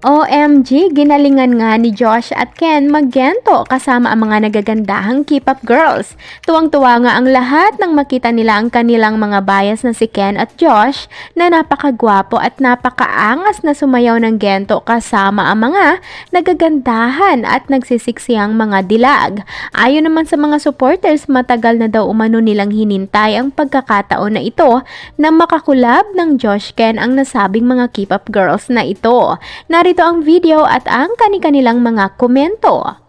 OMG, ginalingan nga ni Josh at Ken maggento kasama ang mga nagagandahang K-pop girls. Tuwang-tuwa nga ang lahat nang makita nila ang kanilang mga bias na si Ken at Josh na napakagwapo at napakaangas na sumayaw ng gento kasama ang mga nagagandahan at nagsisiksiyang mga dilag. Ayon naman sa mga supporters, matagal na daw umano nilang hinintay ang pagkakataon na ito na makakulab ng Josh Ken ang nasabing mga K-pop girls na ito. Narito ang video at ang kani-kanilang mga komento.